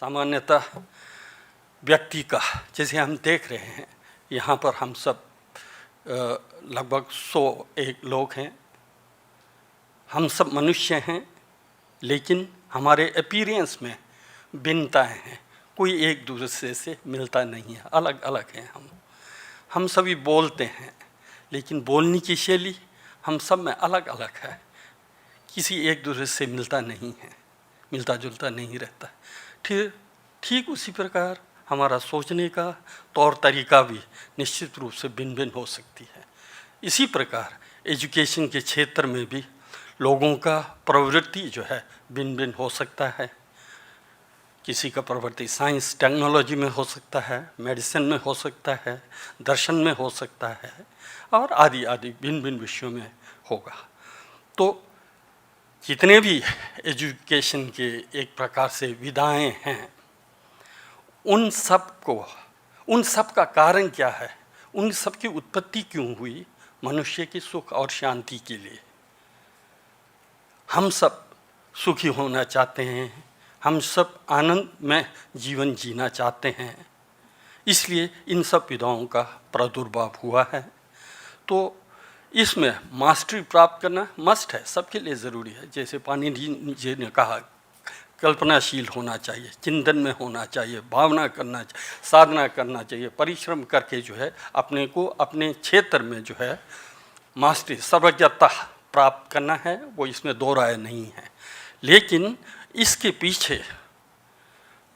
सामान्यतः व्यक्ति का, जैसे हम देख रहे हैं यहाँ पर हम सब लगभग 101 लोग हैं, हम सब मनुष्य हैं, लेकिन हमारे अपीयरेंस में भिन्नताएं हैं, कोई एक दूसरे से मिलता नहीं है, अलग अलग हैं। हम सभी बोलते हैं, लेकिन बोलने की शैली हम सब में अलग अलग है, किसी एक दूसरे से मिलता नहीं है, मिलता जुलता नहीं रहता। ठीक उसी प्रकार हमारा सोचने का तौर तरीका भी निश्चित रूप से भिन्न भिन्न हो सकती है। इसी प्रकार एजुकेशन के क्षेत्र में भी लोगों का प्रवृत्ति जो है भिन्न भिन्न हो सकता है। किसी का प्रवृत्ति साइंस टेक्नोलॉजी में हो सकता है, मेडिसिन में हो सकता है, दर्शन में हो सकता है, और आदि आदि भिन्न भिन्न विषयों में होगा। तो जितने भी एजुकेशन के एक प्रकार से विधाएं हैं, उन सब का कारण क्या है, उन सब की उत्पत्ति क्यों हुई? मनुष्य की सुख और शांति के लिए। हम सब सुखी होना चाहते हैं, हम सब आनंद में जीवन जीना चाहते हैं, इसलिए इन सब विधाओं का प्रादुर्भाव हुआ है। तो इसमें मास्टरी प्राप्त करना मस्ट है, सबके लिए ज़रूरी है। जैसे पाणिनि जी ने कहा, कल्पनाशील होना चाहिए, चिंतन में होना चाहिए, भावना करना चाहिए, साधना करना चाहिए, परिश्रम करके जो है अपने को अपने क्षेत्र में जो है मास्टरी सर्वज्ञता प्राप्त करना है, वो इसमें दो राय नहीं है। लेकिन इसके पीछे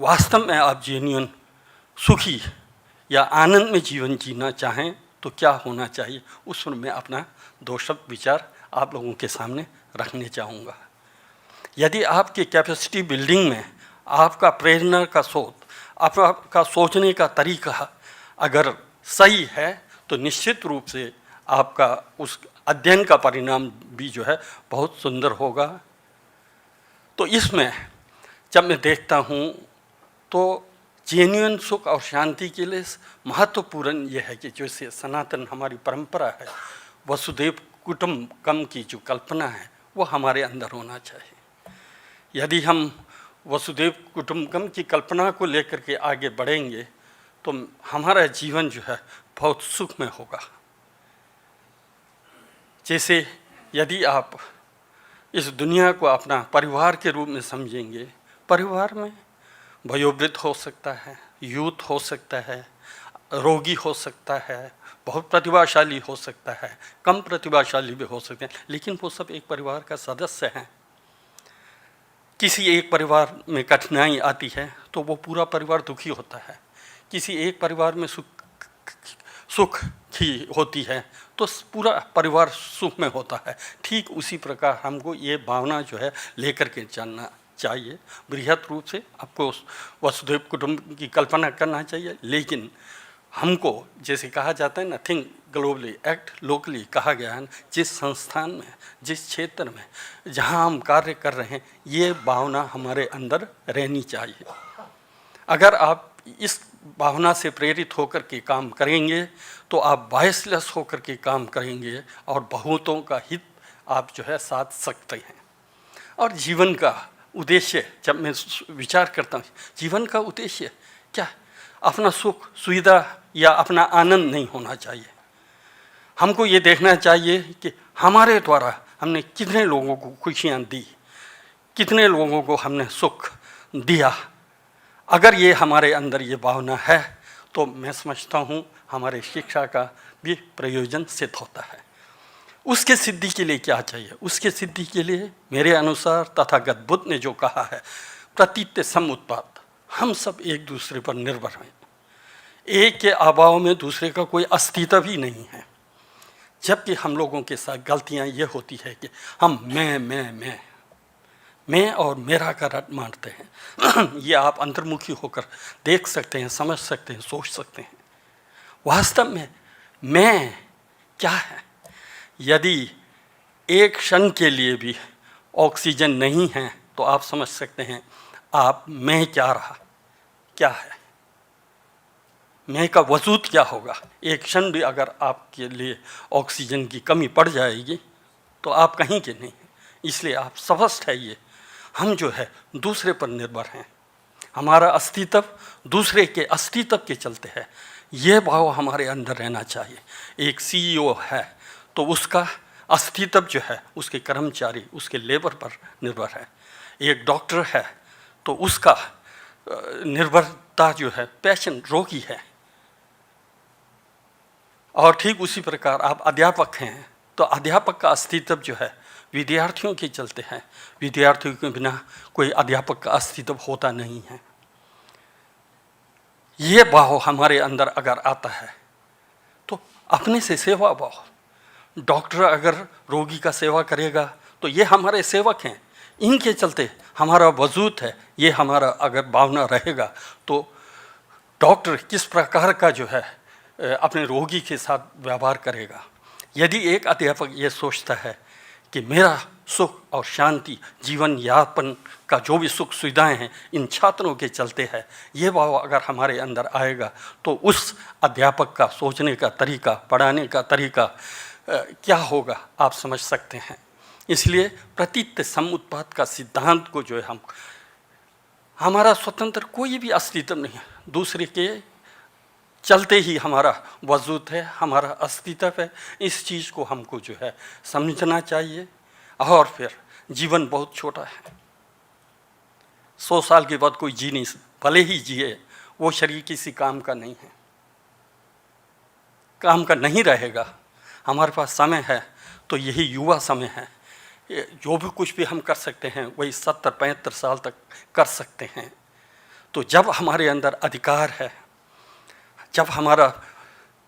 वास्तव में आप जेन्युइन सुखी या आनंद में जीवन जीना चाहें तो क्या होना चाहिए, उस पर मैं अपना 2 शब्द विचार आप लोगों के सामने रखने चाहूँगा। यदि आपके कैपेसिटी बिल्डिंग में आपका प्रेरणा का स्रोत, आपका सोचने का तरीका अगर सही है, तो निश्चित रूप से आपका उस अध्ययन का परिणाम भी जो है बहुत सुंदर होगा। तो इसमें जब मैं देखता हूँ तो जेन्युइन सुख और शांति के लिए महत्वपूर्ण यह है कि जैसे सनातन हमारी परंपरा है, वसुधैव कुटुंबकम की जो कल्पना है वो हमारे अंदर होना चाहिए। यदि हम वसुधैव कुटुंबकम की कल्पना को लेकर के आगे बढ़ेंगे तो हमारा जीवन जो है बहुत सुख में होगा। जैसे यदि आप इस दुनिया को अपना परिवार के रूप में समझेंगे, परिवार में वयोवृद्ध हो सकता है, यूथ हो सकता है, रोगी हो सकता है, बहुत प्रतिभाशाली हो सकता है, कम प्रतिभाशाली भी हो सकते हैं, लेकिन वो सब एक परिवार का सदस्य हैं। किसी एक परिवार में कठिनाई आती है तो वो पूरा परिवार दुखी होता है, किसी एक परिवार में सुख की होती है तो पूरा परिवार सुख में होता है। ठीक उसी प्रकार हमको ये भावना जो है लेकर के चलना चाहिए। बृहद रूप से आपको वसुधैव कुटुंब की कल्पना करना चाहिए, लेकिन हमको जैसे कहा जाता है ना, थिंक ग्लोबली एक्ट लोकली कहा गया है। जिस संस्थान में, जिस क्षेत्र में जहाँ हम कार्य कर रहे हैं, ये भावना हमारे अंदर रहनी चाहिए। अगर आप इस भावना से प्रेरित होकर के काम करेंगे तो आप बायसलेस होकर के काम करेंगे और बहुतों का हित आप जो है साध सकते हैं। और जीवन का उद्देश्य जब मैं विचार करता हूँ, जीवन का उद्देश्य क्या? अपना सुख सुविधा या अपना आनंद नहीं होना चाहिए। हमको ये देखना चाहिए कि हमारे द्वारा हमने कितने लोगों को खुशियाँ दी, कितने लोगों को हमने सुख दिया। अगर ये हमारे अंदर ये भावना है तो मैं समझता हूँ हमारे शिक्षा का भी प्रयोजन सिद्ध होता है। उसके सिद्धि के लिए क्या चाहिए? उसके सिद्धि के लिए मेरे अनुसार तथागत बुद्ध ने जो कहा है, प्रतीत्य समुत्पाद, हम सब एक दूसरे पर निर्भर हैं। एक के अभाव में दूसरे का कोई अस्तित्व ही नहीं है। जबकि हम लोगों के साथ गलतियां ये होती है कि हम मैं और मेरा का रट मारते हैं। ये आप अंतर्मुखी होकर देख सकते हैं, समझ सकते हैं, सोच सकते हैं। वास्तव में मैं क्या है? यदि एक क्षण के लिए भी ऑक्सीजन नहीं है तो आप समझ सकते हैं आप मैं क्या रहा, क्या है, मैं का वजूद क्या होगा। एक क्षण भी अगर आपके लिए ऑक्सीजन की कमी पड़ जाएगी तो आप कहीं के नहीं हैं। इसलिए आप स्पष्ट है ये, हम जो है दूसरे पर निर्भर हैं। हमारा अस्तित्व दूसरे के अस्तित्व के चलते है, ये भाव हमारे अंदर रहना चाहिए। एक सीईओ है तो उसका अस्तित्व जो है उसके कर्मचारी, उसके लेबर पर निर्भर है। एक डॉक्टर है तो उसका निर्भरता जो है पेशेंट, रोगी है। और ठीक उसी प्रकार आप अध्यापक हैं तो अध्यापक का अस्तित्व जो है विद्यार्थियों के चलते हैं। विद्यार्थियों के बिना कोई अध्यापक का अस्तित्व होता नहीं है। ये भाव हमारे अंदर अगर आता है तो अपने से सेवा भाव, डॉक्टर अगर रोगी का सेवा करेगा तो ये हमारे सेवक हैं, इनके चलते हमारा वजूद है। ये हमारा अगर भावना रहेगा तो डॉक्टर किस प्रकार का जो है अपने रोगी के साथ व्यवहार करेगा। यदि एक अध्यापक ये सोचता है कि मेरा सुख और शांति, जीवन यापन का जो भी सुख सुविधाएं हैं इन छात्रों के चलते है, ये भाव अगर हमारे अंदर आएगा तो उस अध्यापक का सोचने का तरीका, पढ़ाने का तरीका क्या होगा आप समझ सकते हैं। इसलिए प्रतीत समुत्पाद का सिद्धांत को जो है हमारा स्वतंत्र कोई भी अस्तित्व नहीं है, दूसरे के चलते ही हमारा वजूद है, हमारा अस्तित्व है। इस चीज़ को हमको जो है समझना चाहिए। और फिर जीवन बहुत छोटा है, 100 साल के बाद कोई जी नहीं, भले ही जिए वो शरीर किसी काम का नहीं है, काम का नहीं रहेगा। हमारे पास समय है तो यही युवा समय है, जो भी कुछ भी हम कर सकते हैं वही 70-75 साल तक कर सकते हैं। तो जब हमारे अंदर अधिकार है, जब हमारा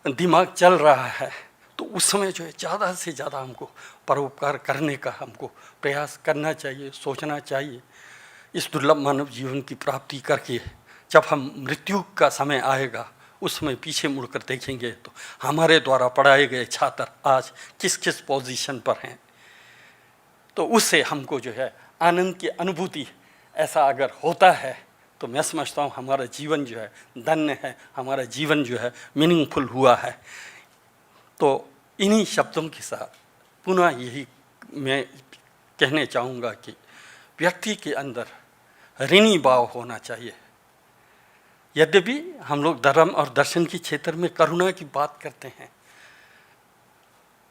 दिमाग चल रहा है तो उस समय जो है ज़्यादा से ज़्यादा हमको परोपकार करने का हमको प्रयास करना चाहिए, सोचना चाहिए। इस दुर्लभ मानव जीवन की प्राप्ति करके जब हम मृत्यु का समय आएगा उस समय पीछे मुड़कर देखेंगे तो हमारे द्वारा पढ़ाए गए छात्र आज किस किस पोजीशन पर हैं, तो उससे हमको जो है आनंद की अनुभूति ऐसा अगर होता है तो मैं समझता हूँ हमारा जीवन जो है धन्य है, हमारा जीवन जो है मीनिंगफुल हुआ है। तो इन्हीं शब्दों के साथ पुनः यही मैं कहने चाहूँगा कि व्यक्ति के अंदर ऋणी भाव होना चाहिए। यद्यपि हम लोग धर्म और दर्शन के क्षेत्र में करुणा की बात करते हैं,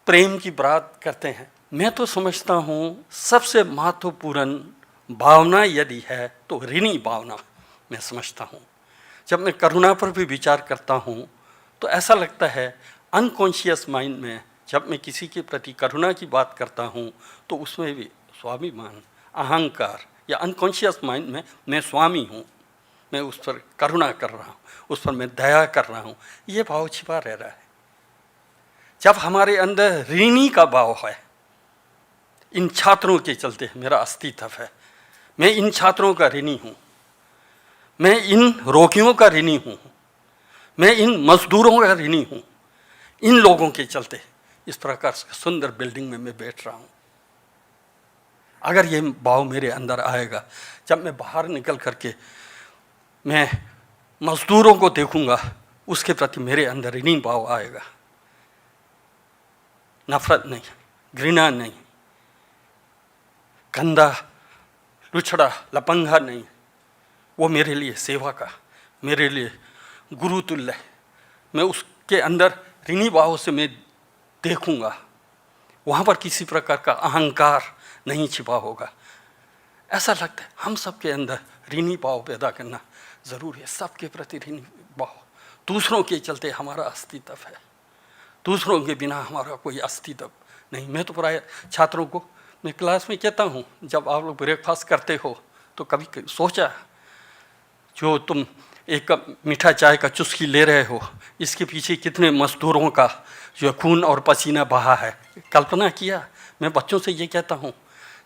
प्रेम की बात करते हैं, मैं तो समझता हूँ सबसे महत्वपूर्ण भावना यदि है तो ऋणी भावना मैं समझता हूँ। जब मैं करुणा पर भी विचार करता हूँ तो ऐसा लगता है अनकॉन्शियस माइंड में जब मैं किसी के प्रति करुणा की बात करता हूँ तो उसमें भी स्वाभिमान, अहंकार या अनकॉन्शियस माइंड में मैं स्वामी हूँ, मैं उस पर करुणा कर रहा हूँ, उस पर मैं दया कर रहा हूँ, ये भाव छिपा रह रहा है। जब हमारे अंदर ऋणी का भाव है, इन छात्रों के चलते मेरा अस्तित्व है, मैं इन छात्रों का ऋणी हूँ, मैं इन रोगियों का ऋणी हूँ, मैं इन मजदूरों का ऋणी हूँ, इन लोगों के चलते इस प्रकार से सुंदर बिल्डिंग में मैं बैठ रहा हूँ। अगर ये भाव मेरे अंदर आएगा, जब मैं बाहर निकल करके मैं मजदूरों को देखूंगा उसके प्रति मेरे अंदर ऋणी भाव आएगा। नफरत नहीं, घृणा नहीं, गंदा, लुछड़ा, लपंगा नहीं, वो मेरे लिए सेवा का, मेरे लिए गुरु तुल्य है। मैं उसके अंदर ऋणी भाव से मैं देखूंगा, वहाँ पर किसी प्रकार का अहंकार नहीं छिपा होगा। ऐसा लगता है हम सबके अंदर ऋणी भाव पैदा करना ज़रूरी है, सबके प्रति ऋणी भाव। दूसरों के चलते हमारा अस्तित्व है, दूसरों के बिना हमारा कोई अस्तित्व नहीं। मैं तो प्राय छात्रों को मैं क्लास में कहता हूँ, जब आप लोग ब्रेकफास्ट करते हो तो कभी सोचा जो तुम एक कप मीठा चाय का चुस्की ले रहे हो, इसके पीछे कितने मजदूरों का जो खून और पसीना बहा है, कल्पना किया? मैं बच्चों से ये कहता हूँ,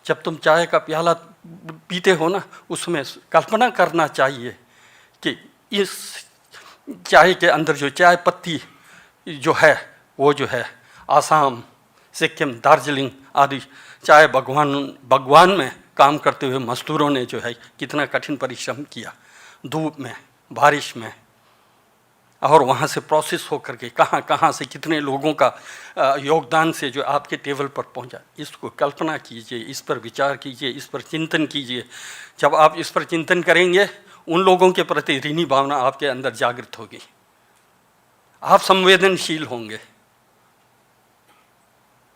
जब तुम चाय का प्याला पीते हो ना, उसमें कल्पना करना चाहिए कि इस चाय के अंदर जो चाय पत्ती जो है वो जो है आसाम, सिक्किम, दार्जिलिंग आदि चाय बागवान में काम करते हुए मजदूरों ने जो है कितना कठिन परिश्रम किया, धूप में, बारिश में, और वहाँ से प्रोसेस हो करके कहाँ से कितने लोगों का योगदान से जो आपके टेबल पर पहुँचा। इसको कल्पना कीजिए, इस पर विचार कीजिए, इस पर चिंतन कीजिए। जब आप इस पर चिंतन करेंगे उन लोगों के प्रति ऋणी भावना आपके अंदर जागृत होगी, आप संवेदनशील होंगे।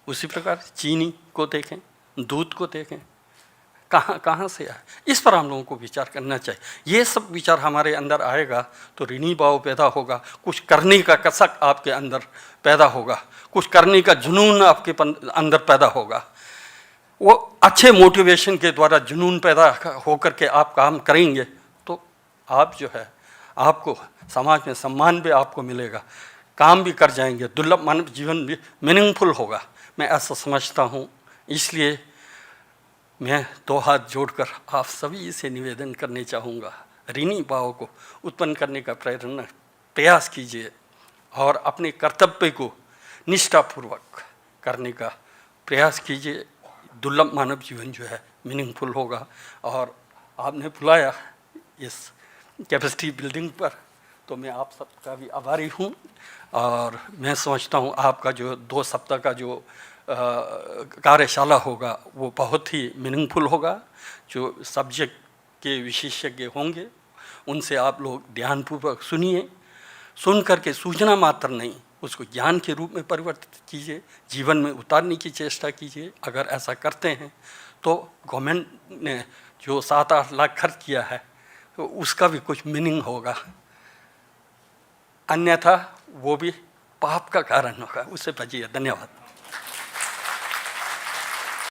उसी प्रकार चीनी को देखें, दूध को देखें, कहाँ कहाँ से आए, इस पर हम लोगों को विचार करना चाहिए। ये सब विचार हमारे अंदर आएगा तो ऋणी भाव पैदा होगा, कुछ करने का कसक आपके अंदर पैदा होगा, कुछ करने का जुनून आपके अंदर पैदा होगा। वो अच्छे मोटिवेशन के द्वारा जुनून पैदा होकर के आप काम करेंगे तो आप जो है, आपको समाज में सम्मान भी आपको मिलेगा, काम भी कर जाएंगे, दुर्लभ मानव जीवन भी मीनिंगफुल होगा। मैं ऐसा समझता हूँ। इसलिए मैं दो हाथ जोड़कर आप सभी से निवेदन करने चाहूँगा, ऋणी भाव को उत्पन्न करने का प्रयास कीजिए और अपने कर्तव्य को निष्ठापूर्वक करने का प्रयास कीजिए। दुर्लभ मानव जीवन जो है मीनिंगफुल होगा। और आपने बुलाया इस कैपेसिटी बिल्डिंग पर, तो मैं आप सबका भी आभारी हूँ। और मैं समझता हूँ आपका जो 2 सप्ताह का जो कार्यशाला होगा वो बहुत ही मीनिंगफुल होगा। जो सब्जेक्ट के विशेषज्ञ होंगे उनसे आप लोग ध्यानपूर्वक सुनिए, सुन करके सूचना मात्र नहीं, उसको ज्ञान के रूप में परिवर्तित कीजिए, जीवन में उतारने की चेष्टा कीजिए। अगर ऐसा करते हैं तो गवर्नमेंट ने जो 7-8 लाख खर्च किया है तो उसका भी कुछ मीनिंग होगा, अन्यथा वो भी पाप का कारण होगा। उससे बचिए। धन्यवाद।